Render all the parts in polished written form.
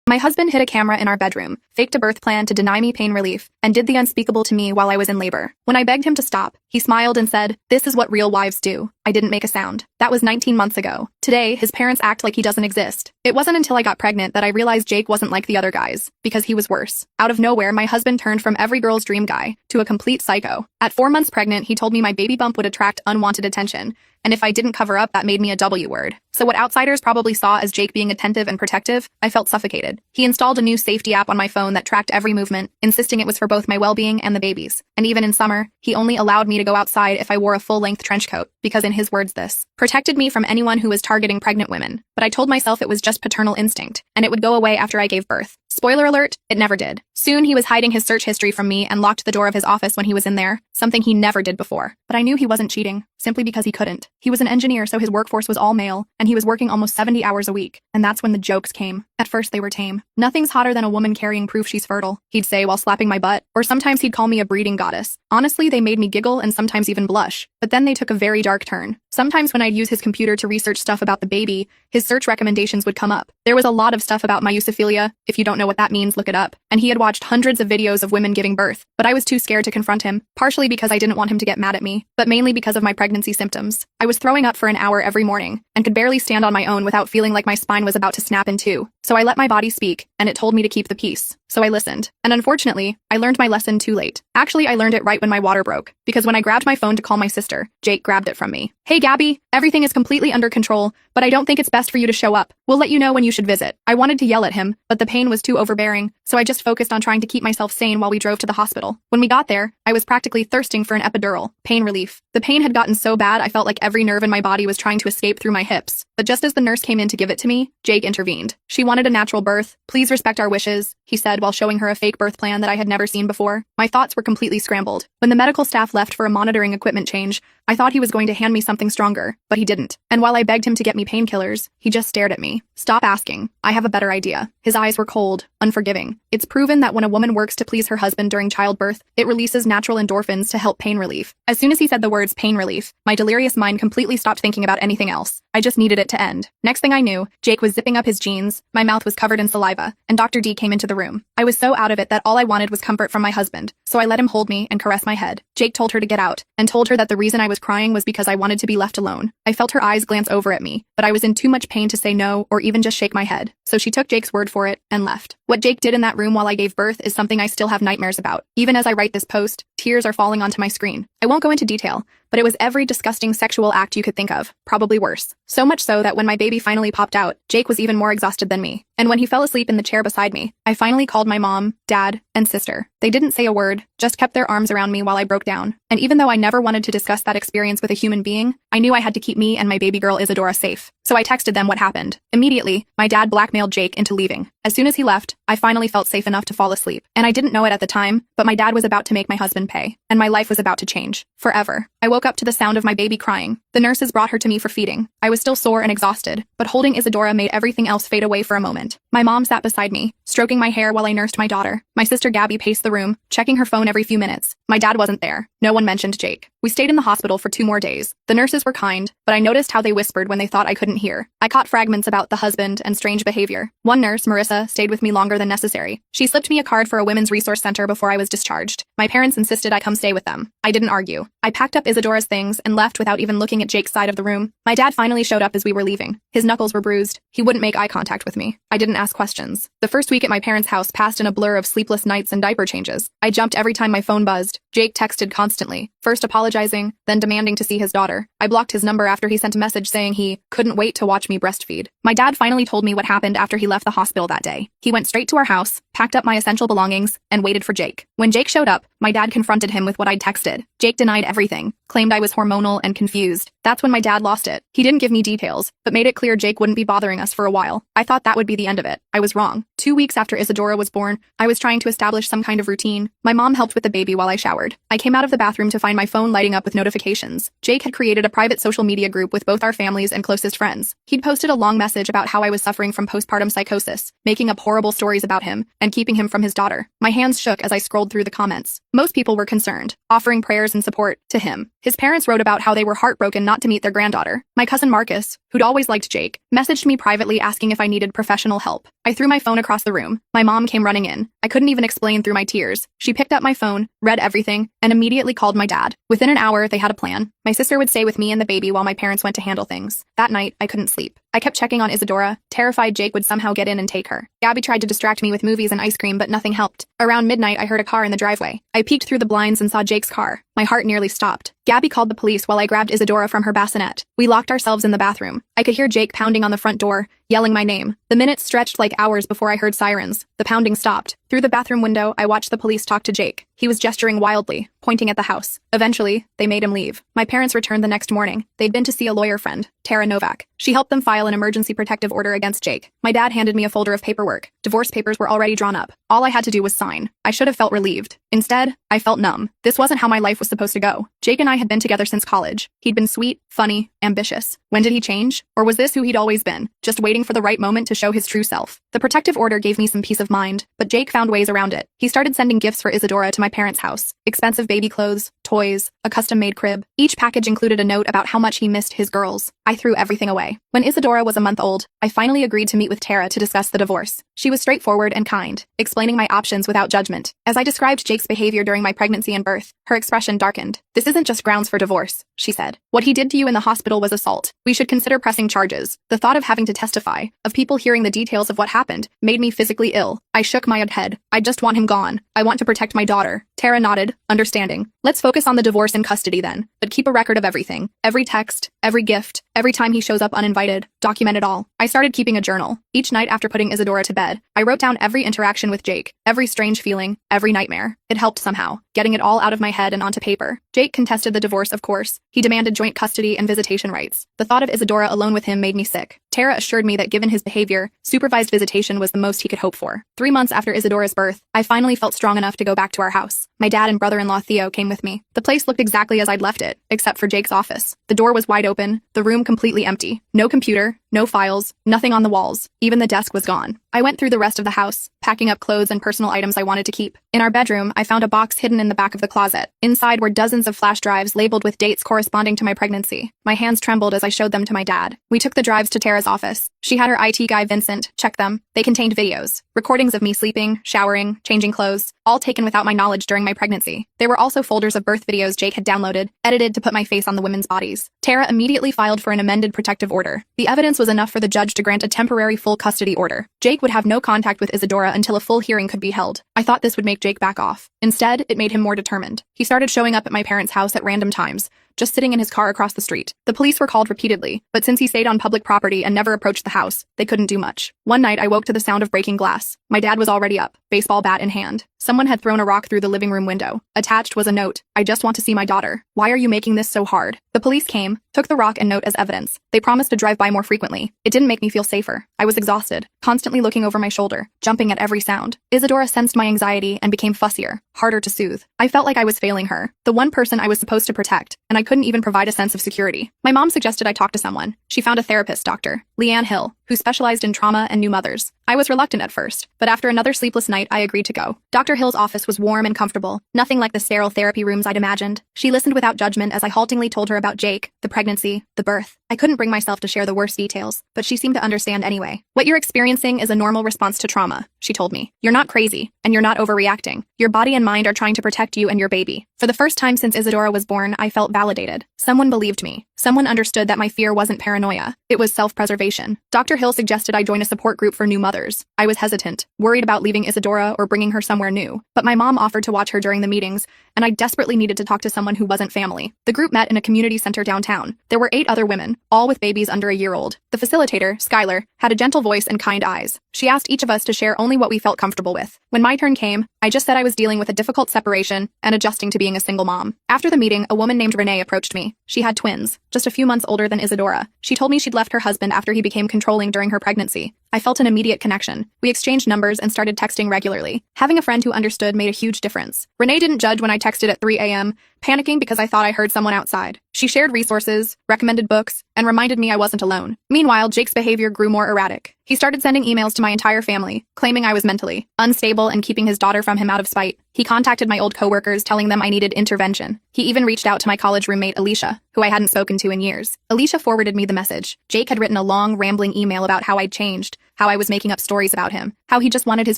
My husband hid a camera in our bedroom, faked a birth plan to deny me pain relief, and did the unspeakable to me while I was in labor. When I begged him to stop, he smiled and said, "This is what real wives do." I didn't make a sound. That was 19 months ago. Today, his parents act like he doesn't exist. It wasn't until I got pregnant that I realized Jake wasn't like the other guys, because he was worse. Out of nowhere, my husband turned from every girl's dream guy to a complete psycho. At 4 months pregnant, he told me my baby bump would attract unwanted attention, and if I didn't cover up, that made me a W word. So what outsiders probably saw as Jake being attentive and protective, I felt suffocated. He installed a new safety app on my phone that tracked every movement, insisting it was for both my well-being and the baby's. And even in summer, he only allowed me to go outside if I wore a full-length trench coat, because in his words this protected me from anyone who was targeting pregnant women. But I told myself it was just paternal instinct, and it would go away after I gave birth. Spoiler alert, it never did. Soon he was hiding his search history from me and locked the door of his office when he was in there, something he never did before. But I knew he wasn't cheating, simply because he couldn't. He was an engineer, so his workforce was all male, and he was working almost 70 hours a week. And that's when the jokes came. At first they were tame. "Nothing's hotter than a woman carrying proof she's fertile," he'd say while slapping my butt, or sometimes he'd call me a breeding goddess. Honestly, they made me giggle and sometimes even blush. But then they took a very dark turn. Sometimes when I'd use his computer to research stuff about the baby, his search recommendations would come up. There was a lot of stuff about myophilia. If you don't know what that means, look it up. And he had watched hundreds of videos of women giving birth, but I was too scared to confront him, partially because I didn't want him to get mad at me, but mainly because of my pregnancy symptoms. I was throwing up for an hour every morning, and could barely stand on my own without feeling like my spine was about to snap in two. So I let my body speak, and it told me to keep the peace. So I listened. And unfortunately, I learned my lesson too late. Actually, I learned it right when my water broke, because when I grabbed my phone to call my sister, Jake grabbed it from me. "Hey Gabby, everything is completely under control, but I don't think it's best for you to show up. We'll let you know when you should visit." I wanted to yell at him, but the pain was too overbearing, so I just focused on trying to keep myself sane while we drove to the hospital. When we got there, I was practically thirsting for an epidural, pain relief. The pain had gotten so bad I felt like every nerve in my body was trying to escape through my hips. But just as the nurse came in to give it to me, Jake intervened. "She wanted a natural birth. Please respect our wishes," he said while showing her a fake birth plan that I had never seen before. My thoughts were completely scrambled. When the medical staff left for a monitoring equipment change, I thought he was going to hand me something stronger, but he didn't. And while I begged him to get me painkillers, he just stared at me. "Stop asking. I have a better idea." His eyes were cold, unforgiving. It's proven that when a woman works to please her husband during childbirth, it releases natural endorphins to help pain relief. As soon as he said the words pain relief, my delirious mind completely stopped thinking about anything else. I just needed it to end. Next thing I knew, Jake was zipping up his jeans, my mouth was covered in saliva, and Dr. D came into the room. I was so out of it that all I wanted was comfort from my husband, so I let him hold me and caress my head. Jake told her to get out, and told her that the reason I was crying was because I wanted to be left alone. I felt her eyes glance over at me, but I was in too much pain to say no or even just shake my head, so she took Jake's word for it and left. What Jake did in that room while I gave birth is something I still have nightmares about. Even as I write this post, tears are falling onto my screen. I won't go into detail, but it was every disgusting sexual act you could think of, probably worse. So much so that when my baby finally popped out, Jake was even more exhausted than me. And when he fell asleep in the chair beside me, I finally called my mom, dad, and sister. They didn't say a word, just kept their arms around me while I broke down. And even though I never wanted to discuss that experience with a human being, I knew I had to keep me and my baby girl Isadora safe. So I texted them what happened. Immediately, my dad blackmailed Jake into leaving. As soon as he left, I finally felt safe enough to fall asleep. And I didn't know it at the time, but my dad was about to make my husband pay. And my life was about to change. Forever. I woke up to the sound of my baby crying. The nurses brought her to me for feeding. I was still sore and exhausted, but holding Isadora made everything else fade away for a moment. My mom sat beside me, stroking my hair while I nursed my daughter. My sister Gabby paced the room, checking her phone every few minutes. My dad wasn't there. No one mentioned Jake. We stayed in the hospital for 2 more days. The nurses were kind, but I noticed how they whispered when they thought I couldn't hear. I caught fragments about the husband and strange behavior. One nurse, Marissa, stayed with me longer than necessary. She slipped me a card for a women's resource center before I was discharged. My parents insisted I come stay with them. I didn't argue. I packed up Isadora's things and left without even looking at Jake's side of the room. My dad finally showed up as we were leaving. His knuckles were bruised. He wouldn't make eye contact with me. I didn't ask questions. The first week at my parents' house passed in a blur of sleepless nights and diaper changes. I jumped every time my phone buzzed. Jake texted constantly, first apologizing, then demanding to see his daughter. I blocked his number after he sent a message saying he couldn't wait to watch me breastfeed. My dad finally told me what happened after he left the hospital that day. He went straight to our house, packed up my essential belongings, and waited for Jake. When Jake showed up, my dad confronted him with what I'd texted. Jake denied everything, claimed I was hormonal and confused. That's when my dad lost it. He didn't give me details, but made it clear Jake wouldn't be bothering us for a while. I thought that would be the end of it. I was wrong. 2 weeks after Isadora was born, I was trying to establish some kind of routine. My mom helped with the baby while I showered. I came out of the bathroom to find my phone lighting up with notifications. Jake had created a private social media group with both our families and closest friends. He'd posted a long message about how I was suffering from postpartum psychosis, making up horrible stories about him, and keeping him from his daughter. My hands shook as I scrolled through the comments. Most people were concerned, offering prayers and support to him. His parents wrote about how they were heartbroken not to meet their granddaughter. My cousin Marcus, who'd always liked Jake, messaged me privately asking if I needed professional help. I threw my phone across the room. My mom came running in. I couldn't even explain through my tears. She picked up my phone, read everything, and immediately called my dad. Within an hour, they had a plan. My sister would stay with me and the baby while my parents went to handle things. That night, I couldn't sleep. I kept checking on Isadora, terrified Jake would somehow get in and take her. Gabby tried to distract me with movies and ice cream, but nothing helped. Around midnight, I heard a car in the driveway. I peeked through the blinds and saw Jake's car. My heart nearly stopped. Gabby called the police while I grabbed Isadora from her bassinet. We locked ourselves in the bathroom. I could hear Jake pounding on the front door, yelling my name. The minutes stretched like hours before I heard sirens. The pounding stopped. Through the bathroom window, I watched the police talk to Jake. He was gesturing wildly, pointing at the house. Eventually, they made him leave. My parents returned the next morning. They'd been to see a lawyer friend, Tara Novak. She helped them file an emergency protective order against Jake. My dad handed me a folder of paperwork. Divorce papers were already drawn up. All I had to do was sign. I should have felt relieved. Instead, I felt numb. This wasn't how my life was supposed to go. Jake and I had been together since college. He'd been sweet, funny, ambitious. When did he change? Or was this who he'd always been, just waiting for the right moment to show his true self? The protective order gave me some peace of mind, but Jake found ways around it. He started sending gifts for Isadora to my parents' house. Expensive baby clothes, toys, a custom-made crib. Each package included a note about how much he missed his girls. I threw everything away. When Isadora was a month old, I finally agreed to meet with Tara to discuss the divorce. She was straightforward and kind, explaining my options without judgment. As I described Jake's behavior during my pregnancy and birth, her expression darkened. "This isn't just grounds for divorce," she said. "What he did to you in the hospital was assault. We should consider pressing charges." The thought of having to testify, of people hearing the details of what happened, made me physically ill. I shook my head. "I just want him gone. I want to protect my daughter." Tara nodded, understanding. "Let's focus on the divorce and custody then, but keep a record of everything. Every text, every gift, every time he shows up uninvited. Document it all." I started keeping a journal. Each night after putting Isadora to bed, I wrote down every interaction with Jake, every strange feeling, every nightmare. It helped somehow, getting it all out of my head and onto paper. Jake contested the divorce, of course. He demanded joint custody and visitation rights. The thought of Isadora alone with him made me sick. Tara assured me that given his behavior, supervised visitation was the most he could hope for. 3 months after Isadora's birth, I finally felt strong enough to go back to our house. My dad and brother-in-law Theo came with me. The place looked exactly as I'd left it, except for Jake's office. The door was wide open, the room completely empty. No computer, no files, nothing on the walls. Even the desk was gone. I went through the rest of the house, packing up clothes and personal items I wanted to keep. In our bedroom, I found a box hidden in the back of the closet. Inside were dozens of flash drives labeled with dates corresponding to my pregnancy. My hands trembled as I showed them to my dad. We took the drives to Tara's office. She had her IT guy Vincent check them. They contained videos, recordings of me sleeping, showering, changing clothes, all taken without my knowledge during my pregnancy. There were also folders of birth videos Jake had downloaded, edited to put my face on the women's bodies. Tara immediately filed for an amended protective order. The evidence was enough for the judge to grant a temporary full custody order. Jake would have no contact with Isadora until a full hearing could be held. I thought this would make Jake back off. Instead, it made him more determined. He started showing up at my parents' house at random times, just sitting in his car across the street. The police were called repeatedly, but since he stayed on public property and never approached the house, they couldn't do much. One night, I woke to the sound of breaking glass. My dad was already up, baseball bat in hand. Someone had thrown a rock through the living room window. Attached was a note. "I just want to see my daughter. Why are you making this so hard?" The police came, took the rock and note as evidence. They promised to drive by more frequently. It didn't make me feel safer. I was exhausted, constantly looking over my shoulder, jumping at every sound. Isadora sensed my anxiety and became fussier, harder to soothe. I felt like I was failing her, the one person I was supposed to protect, and I couldn't even provide a sense of security. My mom suggested I talk to someone. She found a therapist, Dr. Leanne Hill, who specialized in trauma and new mothers. I was reluctant at first, but after another sleepless night, I agreed to go. Dr. Hill's office was warm and comfortable, nothing like the sterile therapy rooms I'd imagined. She listened without judgment as I haltingly told her about Jake, the pregnancy, the birth. I couldn't bring myself to share the worst details, but she seemed to understand anyway. "What you're experiencing is a normal response to trauma," she told me. "You're not crazy, and you're not overreacting. Your body and mind are trying to protect you and your baby." For the first time since Isadora was born, I felt validated. Someone believed me. Someone understood that my fear wasn't paranoia. It was self-preservation. Dr. Hill suggested I join a support group for new mothers. I was hesitant, worried about leaving Isadora or bringing her somewhere new. But my mom offered to watch her during the meetings, and I desperately needed to talk to someone who wasn't family. The group met in a community center downtown. There were 8 other women, all with babies under a year old. The facilitator, Skylar, had a gentle voice and kind eyes. She asked each of us to share only what we felt comfortable with. When my turn came, I just said I was dealing with a difficult separation and adjusting to being a single mom. After the meeting, a woman named Renee approached me. She had twins, just a few months older than Isadora. She told me she'd left her husband after he became controlling during her pregnancy. I felt an immediate connection. We exchanged numbers and started texting regularly. Having a friend who understood made a huge difference. Renee didn't judge when I texted at 3 a.m., panicking because I thought I heard someone outside. She shared resources, recommended books, and reminded me I wasn't alone. Meanwhile, Jake's behavior grew more erratic. He started sending emails to my entire family, claiming I was mentally unstable and keeping his daughter from him out of spite. He contacted my old coworkers, telling them I needed intervention. He even reached out to my college roommate, Alicia, who I hadn't spoken to in years. Alicia forwarded me the message. Jake had written a long, rambling email about how I'd changed, how I was making up stories about him, how he just wanted his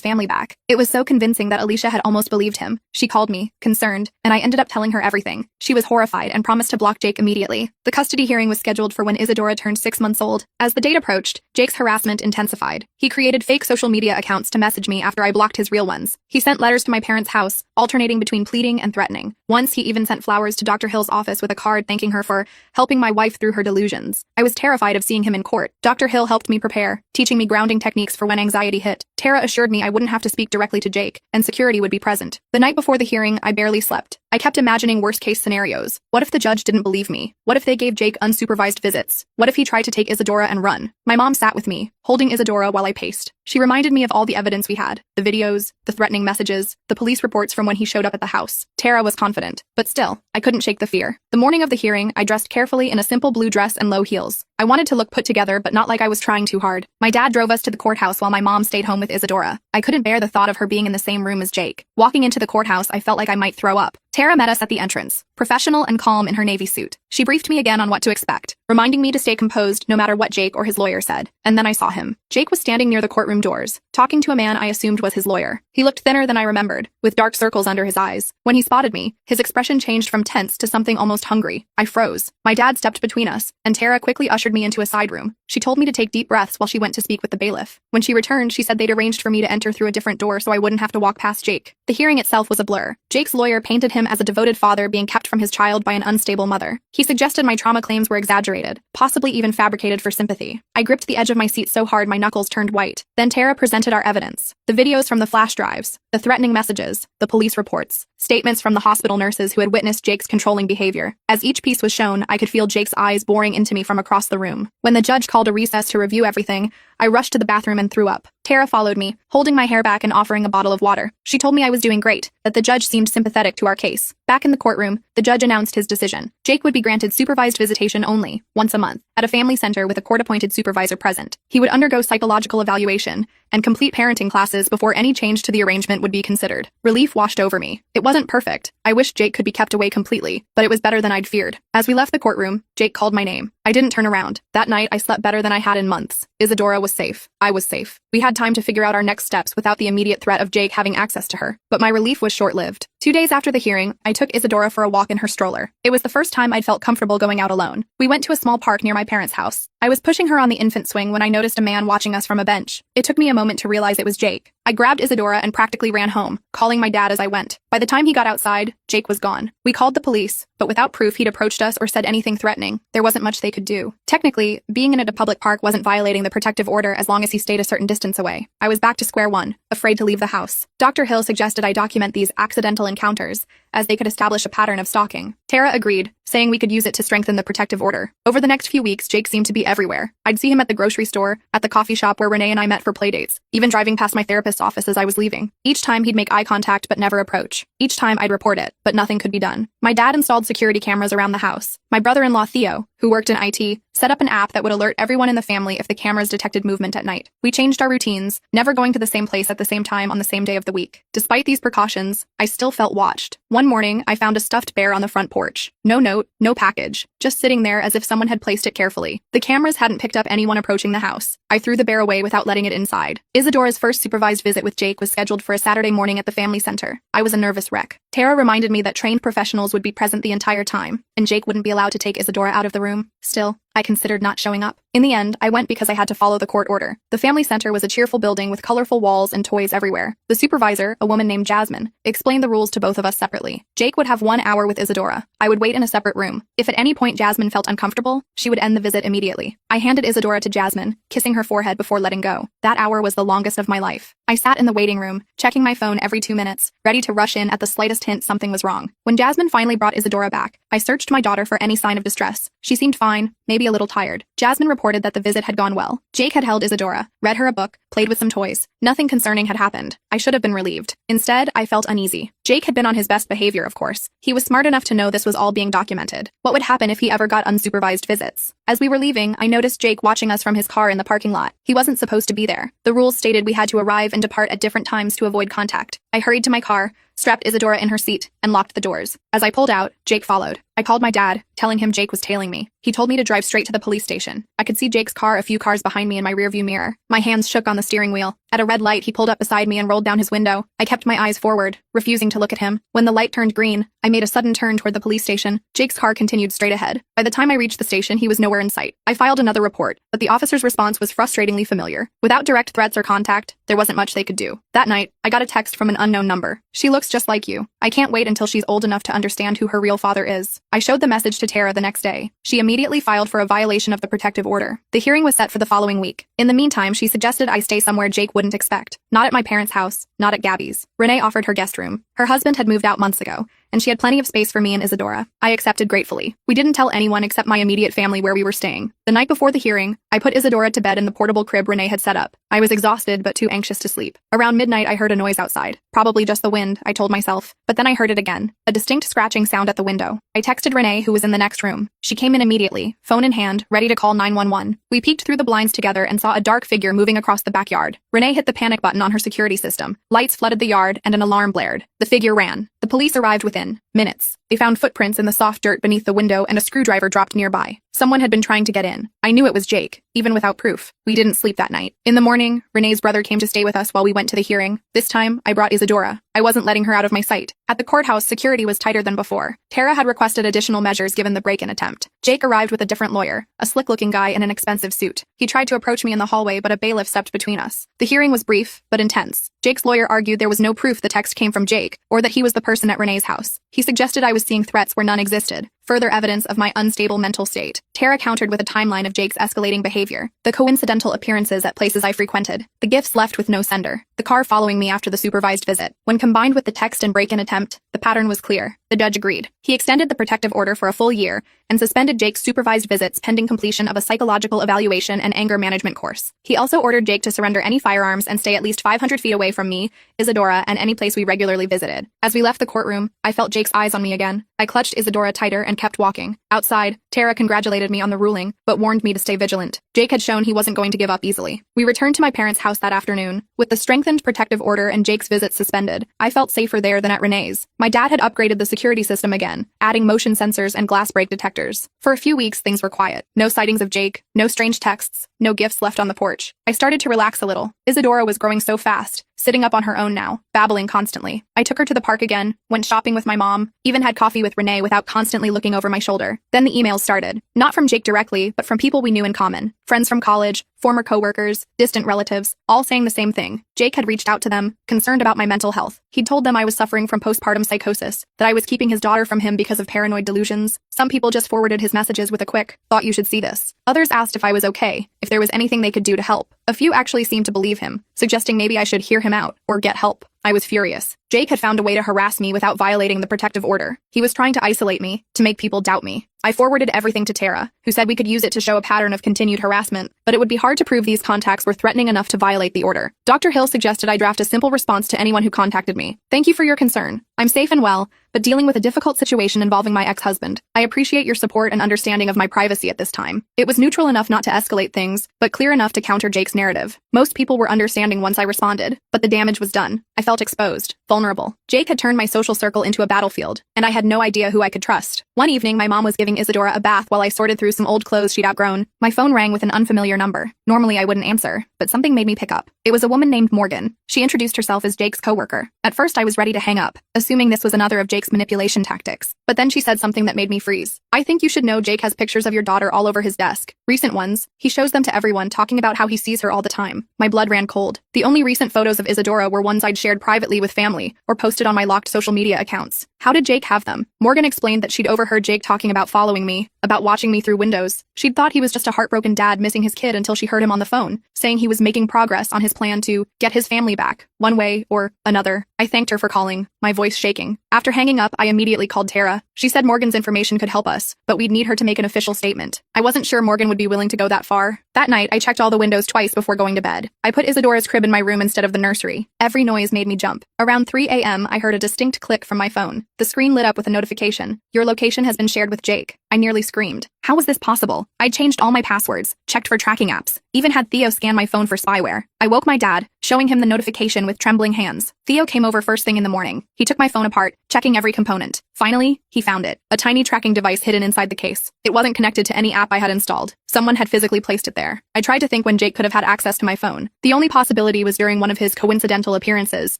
family back. It was so convincing that Alicia had almost believed him. She called me, concerned, and I ended up telling her everything. She was horrified and promised to block Jake immediately. The custody hearing was scheduled for when Isadora turned 6 months old. As the date approached, Jake's harassment intensified. He created fake social media accounts to message me after I blocked his real ones. He sent letters to my parents' house, alternating between pleading and threatening. Once he even sent flowers to Dr. Hill's office with a card thanking her for helping my wife through her delusions. I was terrified of seeing him in court. Dr. Hill helped me prepare, teaching me grounding techniques for when anxiety hit. Tara assured me I wouldn't have to speak directly to Jake, and security would be present. The night before the hearing, I barely slept. I kept imagining worst-case scenarios. What if the judge didn't believe me? What if they gave Jake unsupervised visits? What if he tried to take Isadora and run? My mom sat with me, holding Isadora while I paced. She reminded me of all the evidence we had, the videos, the threatening messages, the police reports from when he showed up at the house. Tara was confident, but still, I couldn't shake the fear. The morning of the hearing, I dressed carefully in a simple blue dress and low heels. I wanted to look put together, but not like I was trying too hard. My dad drove us to the courthouse while my mom stayed home with Isadora. I couldn't bear the thought of her being in the same room as Jake. Walking into the courthouse, I felt like I might throw up. Tara met us at the entrance, professional and calm in her navy suit. She briefed me again on what to expect, reminding me to stay composed no matter what Jake or his lawyer said. And then I saw him. Jake was standing near the courtroom doors, talking to a man I assumed was his lawyer. He looked thinner than I remembered, with dark circles under his eyes. When he spotted me, his expression changed from tense to something almost hungry. I froze. My dad stepped between us, and Tara quickly ushered me into a side room. She told me to take deep breaths while she went to speak with the bailiff. When she returned, she said they'd arranged for me to enter through a different door so I wouldn't have to walk past Jake. The hearing itself was a blur. Jake's lawyer painted him as a devoted father being kept from his child by an unstable mother. He suggested my trauma claims were exaggerated, possibly even fabricated for sympathy. I gripped the edge of my seat so hard my knuckles turned white. Then Tara presented our evidence. The videos from the flash drives, the threatening messages, the police reports, statements from the hospital nurses who had witnessed Jake's controlling behavior. As each piece was shown, I could feel Jake's eyes boring into me from across the room. When the judge called a recess to review everything, I rushed to the bathroom and threw up. Tara followed me, holding my hair back and offering a bottle of water. She told me I was doing great, that the judge seemed sympathetic to our case. Back in the courtroom, the judge announced his decision. Jake would be granted supervised visitation only, once a month, at a family center with a court-appointed supervisor present. He would undergo psychological evaluation and complete parenting classes before any change to the arrangement would be considered. Relief washed over me. It wasn't perfect. I wished Jake could be kept away completely, but it was better than I'd feared. As we left the courtroom, Jake called my name. I didn't turn around. That night, I slept better than I had in months. Isadora was safe. I was safe. We had time to figure out our next steps without the immediate threat of Jake having access to her. But my relief was short-lived. 2 days after the hearing, I took Isadora for a walk in her stroller. It was the first time I'd felt comfortable going out alone. We went to a small park near my parents' house. I was pushing her on the infant swing when I noticed a man watching us from a bench. It took me a moment to realize it was Jake. I grabbed Isadora and practically ran home, calling my dad as I went. By the time he got outside, Jake was gone. We called the police, but without proof he'd approached us or said anything threatening. There wasn't much they could do. Technically, being in a public park wasn't violating the protective order as long as he stayed a certain distance away. I was back to square one, afraid to leave the house. Dr. Hill suggested I document these accidental encounters, as they could establish a pattern of stalking. Tara agreed, saying we could use it to strengthen the protective order. Over the next few weeks, Jake seemed to be everywhere. I'd see him at the grocery store, at the coffee shop where Renee and I met for playdates, even driving past my therapist's office as I was leaving. Each time he'd make eye contact but never approach. Each time I'd report it, but nothing could be done. My dad installed security cameras around the house. My brother-in-law Theo, who worked in IT, set up an app that would alert everyone in the family if the cameras detected movement at night. We changed our routines, never going to the same place at the same time on the same day of the week. Despite these precautions, I still felt watched. One morning, I found a stuffed bear on the front porch. No note, no package, just sitting there as if someone had placed it carefully. The cameras hadn't picked up anyone approaching the house. I threw the bear away without letting it inside. Isadora's first supervised visit with Jake was scheduled for a Saturday morning at the family center. I was a nervous wreck. Tara reminded me that trained professionals would be present the entire time, and Jake wouldn't be allowed to take Isadora out of the room. Still, I considered not showing up. In the end, I went because I had to follow the court order. The family center was a cheerful building with colorful walls and toys everywhere. The supervisor, a woman named Jasmine, explained the rules to both of us separately. Jake would have 1 hour with Isadora. I would wait in a separate room. If at any point Jasmine felt uncomfortable, she would end the visit immediately. I handed Isadora to Jasmine, kissing her forehead before letting go. That hour was the longest of my life. I sat in the waiting room, checking my phone every 2 minutes, ready to rush in at the slightest hint something was wrong. When Jasmine finally brought Isadora back, I searched my daughter for any sign of distress. She seemed fine, maybe a little tired. Jasmine reported that the visit had gone well. Jake had held Isadora, read her a book, played with some toys. Nothing concerning had happened. I should have been relieved. Instead, I felt uneasy. Jake had been on his best behavior, of course. He was smart enough to know this was all being documented. What would happen if he ever got unsupervised visits? As we were leaving, I noticed Jake watching us from his car in the parking lot. He wasn't supposed to be there. The rules stated we had to arrive and depart at different times to avoid contact. I hurried to my car, strapped Isadora in her seat, and locked the doors. As I pulled out, Jake followed. I called my dad, telling him Jake was tailing me. He told me to drive straight to the police station. I could see Jake's car a few cars behind me in my rearview mirror. My hands shook on the steering wheel. At a red light, he pulled up beside me and rolled down his window. I kept my eyes forward, refusing to look at him. When the light turned green, I made a sudden turn toward the police station. Jake's car continued straight ahead. By the time I reached the station, he was nowhere in sight. I filed another report, but the officer's response was frustratingly familiar. Without direct threats or contact, there wasn't much they could do. That night, I got a text from an unknown number. "She looks just like you. I can't wait until she's old enough to understand who her real father is." I showed the message to Tara the next day. She immediately filed for a violation of the protective order. The hearing was set for the following week. In the meantime, she suggested I stay somewhere Jake wouldn't expect. Not at my parents' house, not at Gabby's. Renee offered her guest room. Her husband had moved out months ago, and she had plenty of space for me and Isadora. I accepted gratefully. We didn't tell anyone except my immediate family where we were staying. The night before the hearing, I put Isadora to bed in the portable crib Renee had set up. I was exhausted but too anxious to sleep. Around midnight, I heard a noise outside. Probably just the wind, I told myself. But then I heard it again. A distinct scratching sound at the window. I texted Renee, who was in the next room. She came in immediately, phone in hand, ready to call 911. We peeked through the blinds together and saw a dark figure moving across the backyard. Renee hit the panic button on her security system. Lights flooded the yard and an alarm blared. The figure ran. The police arrived within minutes. They found footprints in the soft dirt beneath the window and a screwdriver dropped nearby. Someone had been trying to get in. I knew it was Jake, even without proof. We didn't sleep that night. In the morning, Renee's brother came to stay with us while we went to the hearing. This time, I brought Isadora. I wasn't letting her out of my sight. At the courthouse, security was tighter than before. Tara had requested additional measures given the break-in attempt. Jake arrived with a different lawyer, a slick-looking guy in an expensive suit. He tried to approach me in the hallway, but a bailiff stepped between us. The hearing was brief, but intense. Jake's lawyer argued there was no proof the text came from Jake, or that he was the person at Renee's house. He suggested I was seeing threats where none existed. Further evidence of my unstable mental state. Tara countered with a timeline of Jake's escalating behavior, the coincidental appearances at places I frequented, the gifts left with no sender, the car following me after the supervised visit. When combined with the text and break-in attempt, the pattern was clear. The judge agreed. He extended the protective order for a full year and suspended Jake's supervised visits pending completion of a psychological evaluation and anger management course. He also ordered Jake to surrender any firearms and stay at least 500 feet away from me, Isadora, and any place we regularly visited. As we left the courtroom, I felt Jake's eyes on me again. I clutched Isadora tighter and kept walking. Outside, Tara congratulated me on the ruling, but warned me to stay vigilant. Jake had shown he wasn't going to give up easily. We returned to my parents' house that afternoon. With the strengthened protective order and Jake's visits suspended, I felt safer there than at Renee's. My dad had upgraded the security system again, adding motion sensors and glass break detectors. For a few weeks, things were quiet. No sightings of Jake, no strange texts, no gifts left on the porch. I started to relax a little. Isadora was growing so fast, sitting up on her own now, babbling constantly. I took her to the park again, went shopping with my mom, even had coffee with Renee without constantly looking over my shoulder. Then the emails started. Not from Jake directly, but from people we knew in common. Friends from college, former coworkers, distant relatives, all saying the same thing. Jake had reached out to them, concerned about my mental health. He'd told them I was suffering from postpartum psychosis, that I was keeping his daughter from him because of paranoid delusions. Some people just forwarded his messages with a quick, "Thought you should see this." Others asked if I was okay, if there was anything they could do to help. A few actually seemed to believe him, suggesting maybe I should hear him out, or get help. I was furious. Jake had found a way to harass me without violating the protective order. He was trying to isolate me, to make people doubt me. I forwarded everything to Tara, who said we could use it to show a pattern of continued harassment, but it would be hard to prove these contacts were threatening enough to violate the order. Dr. Hill suggested I draft a simple response to anyone who contacted me. "Thank you for your concern. I'm safe and well, but dealing with a difficult situation involving my ex-husband. I appreciate your support and understanding of my privacy at this time." It was neutral enough not to escalate things, but clear enough to counter Jake's narrative. Most people were understanding once I responded, but the damage was done. I felt exposed, vulnerable. Jake had turned my social circle into a battlefield, and I had no idea who I could trust. One evening, my mom was giving Isadora a bath while I sorted through some old clothes she'd outgrown. My phone rang with an unfamiliar number. Normally, I wouldn't answer, but something made me pick up. It was a woman named Morgan. She introduced herself as Jake's coworker. At first, I was ready to hang up, assuming assuming this was another of Jake's manipulation tactics. But then she said something that made me freeze. I think you should know Jake has pictures of your daughter all over his desk. Recent ones. He shows them to everyone, talking about how he sees her all the time. My blood ran cold. The only recent photos of Isadora were ones I'd shared privately with family or posted on my locked social media accounts. How did Jake have them? Morgan explained that she'd overheard Jake talking about following me, about watching me through windows. She'd thought he was just a heartbroken dad missing his kid until she heard him on the phone, saying he was making progress on his plan to get his family back, one way or another. I thanked her for calling, my voice shaking. After hanging up, I immediately called Tara. She said Morgan's information could help us, but we'd need her to make an official statement. I wasn't sure Morgan would be willing to go that far. That night, I checked all the windows twice before going to bed. I put Isadora's crib in my room instead of the nursery. Every noise made me jump. Around 3 a.m., I heard a distinct click from my phone. The screen lit up with a notification. Your location has been shared with Jake. I nearly screamed. How was this possible? I'd changed all my passwords, checked for tracking apps, even had Theo scan my phone for spyware. I woke my dad, showing him the notification with trembling hands. Theo came over first thing in the morning. He took my phone apart, checking every component. Finally, he found it. A tiny tracking device hidden inside the case. It wasn't connected to any app I had installed. Someone had physically placed it there. I tried to think when Jake could have had access to my phone. The only possibility was during one of his coincidental appearances,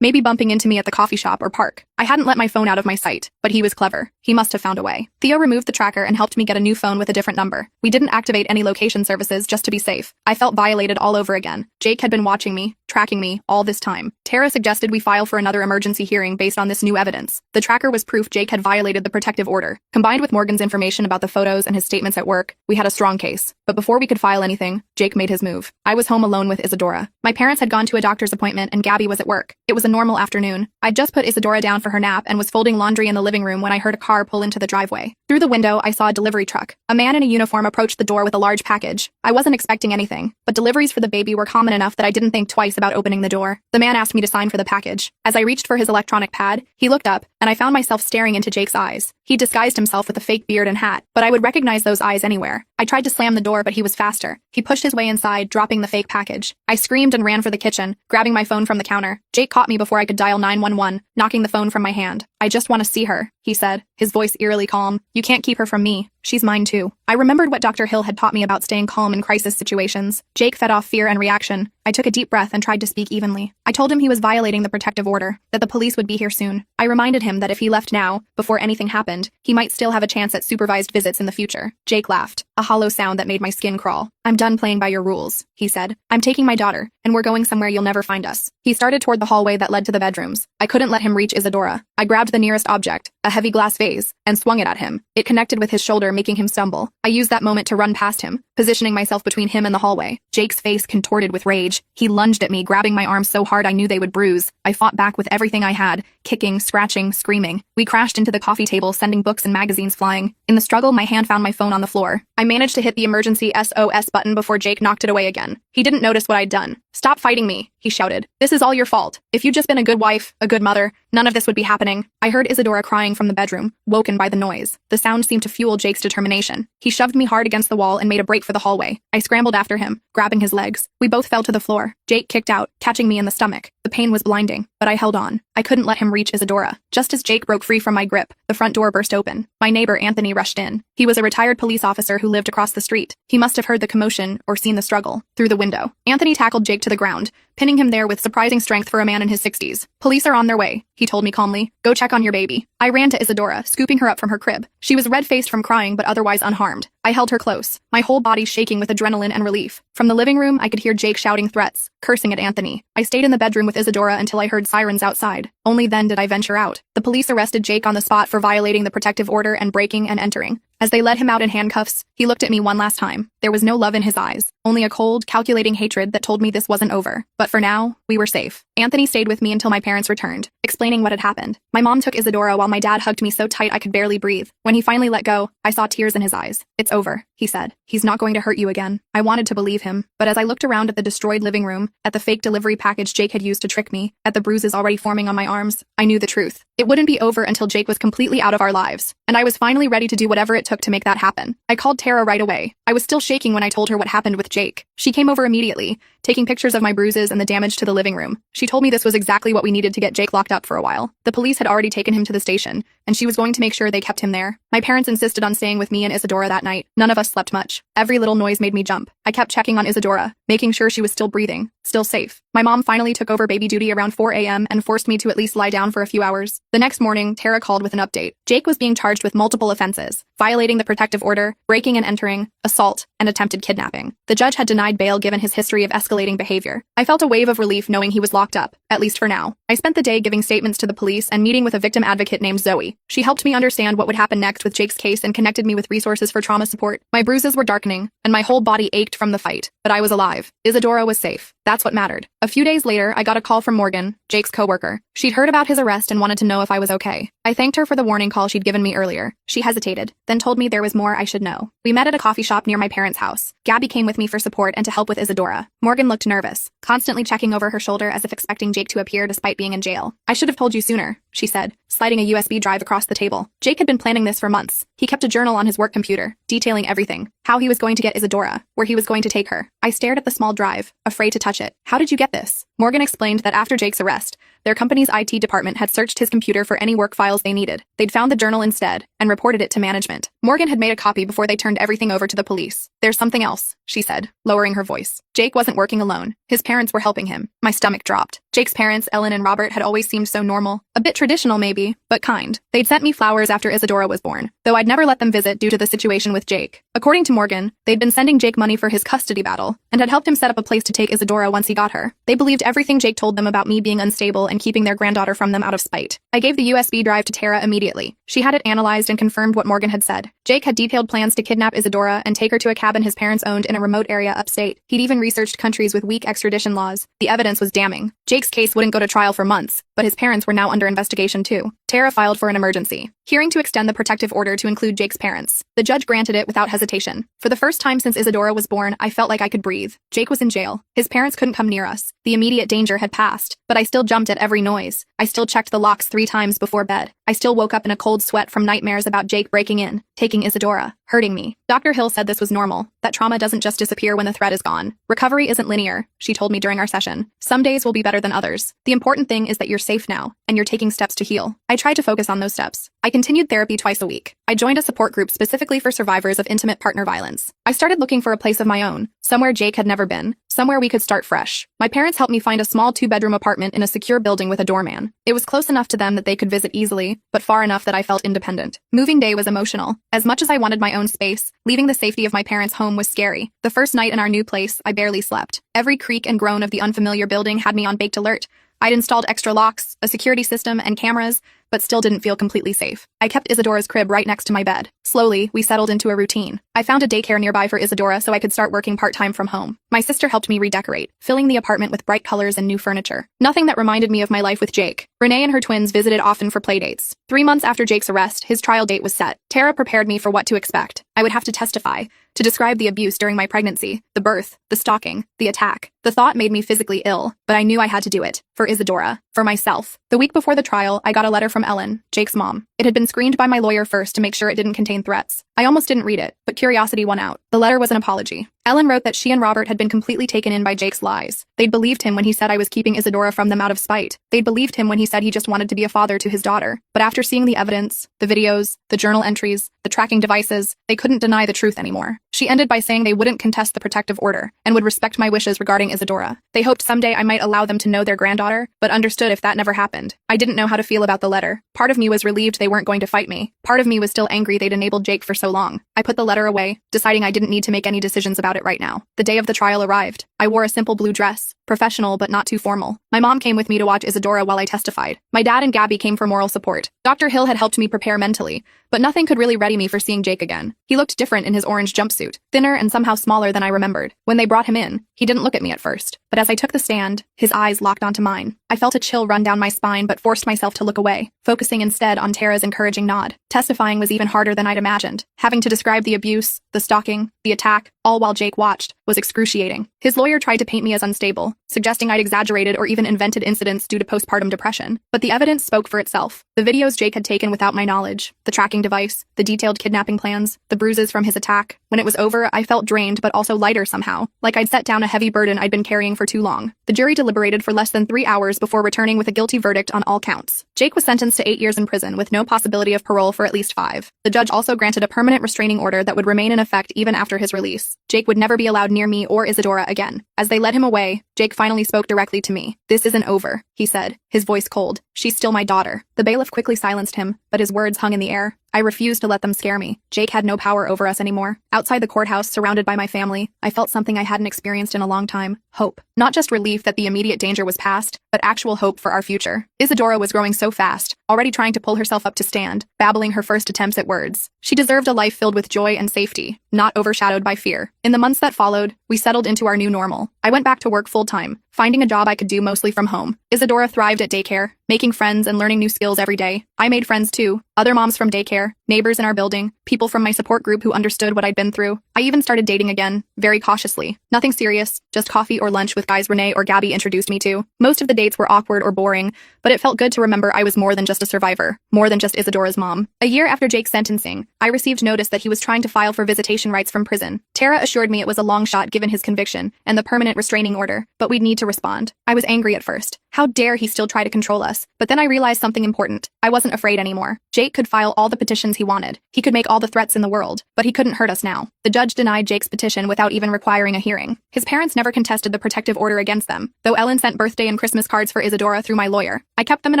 maybe bumping into me at the coffee shop or park. I hadn't let my phone out of my sight, but he was clever. He must have found a way. Theo removed the tracker and helped me get a new phone with a different number. We didn't activate any location services just to be safe. I felt violated all over again. Jake had been watching me, tracking me, all this time. Tara suggested we file for another emergency hearing based on this new evidence. The tracker was proof Jake had violated the protective order. Combined with Morgan's information about the photos and his statements at work, we had a strong case. But before we could file anything, Jake made his move. I was home alone with Isadora. My parents had gone to a doctor's appointment and Gabby was at work. It was a normal afternoon. I'd just put Isadora down for her nap and was folding laundry in the living room when I heard a car pull into the driveway. Through the window, I saw a delivery truck. A man in a uniform approached the door with a large package. I wasn't expecting anything, but deliveries for the baby were common enough that I didn't think twice about opening the door. The man asked me to sign for the package. As I reached for his electronic pad, he looked up, and I found myself staring into Jake's eyes. He disguised himself with a fake beard and hat, but I would recognize those eyes anywhere. I tried to slam the door, but he was faster. He pushed his way inside, dropping the fake package. I screamed and ran for the kitchen, grabbing my phone from the counter. Jake caught me before I could dial 911, knocking the phone from my hand. I just want to see her, he said, his voice eerily calm. You can't keep her from me. She's mine too. I remembered what Dr. Hill had taught me about staying calm in crisis situations. Jake fed off fear and reaction. I took a deep breath and tried to speak evenly. I told him he was violating the protective order, that the police would be here soon. I reminded him that if he left now, before anything happened, he might still have a chance at supervised visits in the future. Jake laughed, a hollow sound that made my skin crawl. I'm done playing by your rules, he said. I'm taking my daughter, and we're going somewhere you'll never find us. He started toward the hallway that led to the bedrooms. I couldn't let him reach Isadora. I grabbed the nearest object, a heavy glass vase, and swung it at him. It connected with his shoulder, making him stumble. I used that moment to run past him, positioning myself between him and the hallway. Jake's face contorted with rage. He lunged at me, grabbing my arms so hard I knew they would bruise. I fought back with everything I had, kicking, scratching, screaming. We crashed into the coffee table, sending books and magazines flying. In the struggle, my hand found my phone on the floor. I managed to hit the emergency SOS button before Jake knocked it away again. He didn't notice what I'd done. Stop fighting me, he shouted. This is all your fault. If you'd just been a good wife, a good mother, none of this would be happening. I heard Isadora crying from the bedroom, woken by the noise. The sound seemed to fuel Jake's determination. He shoved me hard against the wall and made a break for the hallway. I scrambled after him, grabbing his legs. We both fell to the floor. Jake kicked out, catching me in the stomach. The pain was blinding, but I held on. I couldn't let him reach Isadora. Just as Jake broke free from my grip, the front door burst open. My neighbor, Anthony, rushed in. He was a retired police officer who lived across the street. He must have heard the commotion or seen the struggle. Through the window, Anthony tackled Jake to the ground, pinning him there with surprising strength for a man in his 60s. Police are on their way, he told me calmly. Go check on your baby. I ran to Isadora, scooping her up from her crib. She was red-faced from crying but otherwise unharmed. I held her close, my whole body shaking with adrenaline and relief. From the living room, I could hear Jake shouting threats, cursing at Anthony. I stayed in the bedroom with Isadora until I heard sirens outside. Only then did I venture out. The police arrested Jake on the spot for violating the protective order and breaking and entering. As they led him out in handcuffs, he looked at me one last time. There was no love in his eyes, only a cold, calculating hatred that told me this wasn't over. But for now, we were safe. Anthony stayed with me until my parents returned, explaining what had happened. My mom took Isadora while my dad hugged me so tight I could barely breathe. When he finally let go, I saw tears in his eyes. It's over, he said. He's not going to hurt you again. I wanted to believe him, but as I looked around at the destroyed living room, at the fake delivery package Jake had used to trick me, at the bruises already forming on my arms, I knew the truth. It wouldn't be over until Jake was completely out of our lives, and I was finally ready to do whatever it took to make that happen. I called Tara right away. I was still shaking when I told her what happened with Jake. She came over immediately, taking pictures of my bruises and the damage to the living room. She told me this was exactly what we needed to get Jake locked up for a while. The police had already taken him to the station, and she was going to make sure they kept him there. My parents insisted on staying with me and Isadora that night. None of us slept much. Every little noise made me jump. I kept checking on Isadora, making sure she was still breathing, still safe. My mom finally took over baby duty around 4 a.m. and forced me to at least lie down for a few hours. The next morning, Tara called with an update. Jake was being charged with multiple offenses: violating the protective order, breaking and entering, assault, and attempted kidnapping. The judge had denied bail given his history of escalating behavior. I felt a wave of relief knowing he was locked up, at least for now. I spent the day giving statements to the police and meeting with a victim advocate named Zoe. She helped me understand what would happen next with Jake's case and connected me with resources for trauma support. My bruises were darkening, and my whole body ached from the fight, but I was alive. Isadora was safe. That's what mattered. A few days later, I got a call from Morgan, Jake's coworker. She'd heard about his arrest and wanted to know if I was okay. I thanked her for the warning call she'd given me earlier. She hesitated, then told me there was more I should know. We met at a coffee shop near my parents' house. Gabby came with me for support and to help with Isadora. Morgan looked nervous, constantly checking over her shoulder as if expecting Jake to appear despite being in jail. I should have told you sooner, she said, sliding a USB drive across the table. Jake had been planning this for months. He kept a journal on his work computer, detailing everything: how he was going to get Isadora, where he was going to take her. I stared at the small drive, afraid to touch it. How did you get this? Morgan explained that after Jake's arrest, their company's IT department had searched his computer for any work files they needed. They'd found the journal instead and reported it to management. Morgan had made a copy before they turned everything over to the police. There's something else, she said, lowering her voice. Jake wasn't working alone. His parents were helping him. My stomach dropped. Jake's parents, Ellen and Robert, had always seemed so normal. A bit traditional maybe, but kind. They'd sent me flowers after Isadora was born, though I'd never let them visit due to the situation with Jake. According to Morgan, they'd been sending Jake money for his custody battle and had helped him set up a place to take Isadora once he got her. They believed everything Jake told them about me being unstable and keeping their granddaughter from them out of spite. I gave the USB drive to Tara immediately. She had it analyzed and confirmed what Morgan had said. Jake had detailed plans to kidnap Isadora and take her to a cabin his parents owned in a remote area upstate. He'd even researched countries with weak extradition laws. The evidence was damning. Jake's case wouldn't go to trial for months, but his parents were now under investigation too. Tara filed for an emergency hearing to extend the protective order to include Jake's parents. The judge granted it without hesitation. For the first time since Isadora was born, I felt like I could breathe. Jake was in jail. His parents couldn't come near us. The immediate danger had passed, but I still jumped at every noise. I still checked the locks 3 times before bed. I still woke up in a cold sweat from nightmares about Jake breaking in, taking Isadora, hurting me. Dr. Hill said this was normal, that trauma doesn't just disappear when the threat is gone. Recovery isn't linear, she told me during our session. Some days will be better than others. The important thing is that you're safe now, and you're taking steps to heal. I tried to focus on those steps. I continued therapy twice a week. I joined a support group specifically for survivors of intimate partner violence. I started looking for a place of my own, somewhere Jake had never been, somewhere we could start fresh. My parents helped me find a small 2-bedroom apartment in a secure building with a doorman. It was close enough to them that they could visit easily, but far enough that I felt independent. Moving day was emotional. As much as I wanted my own space, leaving the safety of my parents' home was scary. The first night in our new place, I barely slept. Every creak and groan of the unfamiliar building had me on baked alert. I'd installed extra locks, a security system, and cameras, but still didn't feel completely safe. I kept Isadora's crib right next to my bed. Slowly, we settled into a routine. I found a daycare nearby for Isadora so I could start working part-time from home. My sister helped me redecorate, filling the apartment with bright colors and new furniture. Nothing that reminded me of my life with Jake. Renee and her twins visited often for playdates. 3 months after Jake's arrest, his trial date was set. Tara prepared me for what to expect. I would have to testify, to describe the abuse during my pregnancy, the birth, the stalking, the attack. The thought made me physically ill, but I knew I had to do it. For Isadora. For myself. The week before the trial, I got a letter from Ellen, Jake's mom. It had been screened by my lawyer first to make sure it didn't contain threats. I almost didn't read it, but curiosity won out. The letter was an apology. Ellen wrote that she and Robert had been completely taken in by Jake's lies. They'd believed him when he said I was keeping Isadora from them out of spite. They'd believed him when he said he just wanted to be a father to his daughter. But after seeing the evidence, the videos, the journal entries, the tracking devices, they couldn't deny the truth anymore. She ended by saying they wouldn't contest the protective order and would respect my wishes regarding Isadora. They hoped someday I might allow them to know their granddaughter, but understood if that never happened. I didn't know how to feel about the letter. Part of me was relieved they weren't going to fight me. Part of me was still angry they'd enabled Jake for so long. I put the letter away, deciding I didn't need to make any decisions about it right now. The day of the trial arrived. I wore a simple blue dress, professional but not too formal. My mom came with me to watch Isadora while I testified. My dad and Gabby came for moral support. Dr. Hill had helped me prepare mentally, but nothing could really ready me for seeing Jake again. He looked different in his orange jumpsuit, thinner and somehow smaller than I remembered. When they brought him in, he didn't look at me at first, but as I took the stand, his eyes locked onto mine. I felt a chill run down my spine but forced myself to look away, focusing instead on Tara's encouraging nod. Testifying was even harder than I'd imagined. Having to describe the abuse, the stalking, the attack, all while Jake watched, was excruciating. His lawyer tried to paint me as unstable, suggesting I'd exaggerated or even invented incidents due to postpartum depression. But the evidence spoke for itself. The videos Jake had taken without my knowledge, the tracking device, the detailed kidnapping plans, the bruises from his attack. When it was over, I felt drained but also lighter somehow, like I'd set down a heavy burden I'd been carrying for too long. The jury deliberated for less than 3 hours before returning with a guilty verdict on all counts. Jake was sentenced to 8 years in prison with no possibility of parole for at least 5. The judge also granted a permanent restraining order that would remain in effect even after his release. Jake would never be allowed near me or Isadora again. As they led him away, Jake finally spoke directly to me. "This isn't over," he said, his voice cold. "She's still my daughter." The bailiff quickly silenced him, but his words hung in the air. I refused to let them scare me. Jake had no power over us anymore. Outside the courthouse, surrounded by my family, I felt something I hadn't experienced in a long time. Hope. Not just relief that the immediate danger was past, but actual hope for our future. Isadora was growing so fast, already trying to pull herself up to stand, babbling her first attempts at words. She deserved a life filled with joy and safety, not overshadowed by fear. In the months that followed, we settled into our new normal. I went back to work full-time, finding a job I could do mostly from home. Isadora thrived at daycare, making friends and learning new skills every day. I made friends too, other moms from daycare, neighbors in our building, people from my support group who understood what I'd been through. I even started dating again, very cautiously. Nothing serious, just coffee or lunch with guys Renee or Gabby introduced me to. Most of the dates were awkward or boring, but it felt good to remember I was more than just a survivor, more than just Isadora's mom. A year after Jake's sentencing, I received notice that he was trying to file for visitation rights from prison. Tara assured me it was a long shot given his conviction and the permanent restraining order, but we'd need to respond. I was angry at first. How dare he still try to control us? But then I realized something important. I wasn't afraid anymore. Jake could file all the petitions he wanted. He could make all the threats in the world, but he couldn't hurt us now. The judge denied Jake's petition without even requiring a hearing. His parents never contested the protective order against them, though Ellen sent birthday and Christmas cards for Isadora through my lawyer. I kept them in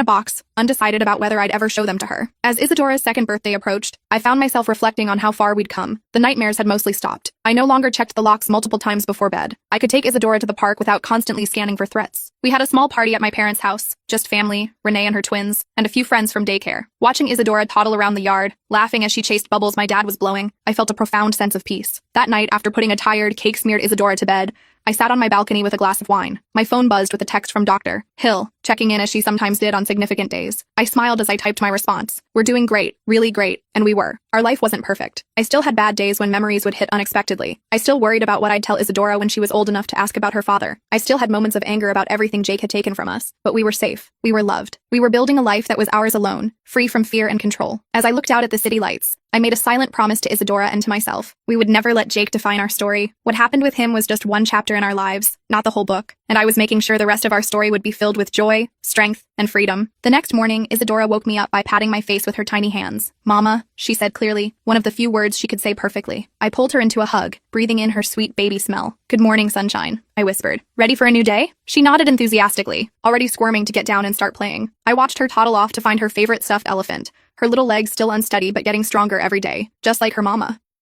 a box, undecided about whether I'd ever show them to her. As Isadora's second birthday approached, I found myself reflecting on how far we'd come. The nightmares had mostly stopped. I no longer checked the locks multiple times before bed. I could take Isadora to the park without constantly scanning for threats. We had a small party at my parents' house, just family, Renee and her twins, and a few friends from daycare. Watching Isadora toddle around the yard, laughing as she chased bubbles my dad was blowing, I felt a profound sense of peace. That night, after putting a tired, cake-smeared Isadora to bed, I sat on my balcony with a glass of wine. My phone buzzed with a text from Dr. Hill, checking in as she sometimes did on significant days. I smiled as I typed my response. "We're doing great, really great," and we were. Our life wasn't perfect. I still had bad days when memories would hit unexpectedly. I still worried about what I'd tell Isadora when she was old enough to ask about her father. I still had moments of anger about everything Jake had taken from us. But we were safe. We were loved. We were building a life that was ours alone, free from fear and control. As I looked out at the city lights, I made a silent promise to Isadora and to myself. We would never let Jake define our story. What happened with him was just one chapter in our lives, not the whole book. And I was making sure the rest of our story would be filled with joy, strength, and freedom. The next morning, Isadora woke me up by patting my face with her tiny hands. "Mama," she said clearly, one of the few words she could say perfectly. I pulled her into a hug, breathing in her sweet baby smell. "Good morning, sunshine," I whispered. "Ready for a new day?" She nodded enthusiastically, already squirming to get down and start playing. I watched her toddle off to find her favorite stuffed elephant, her little legs still unsteady but getting stronger every day, just like her mama.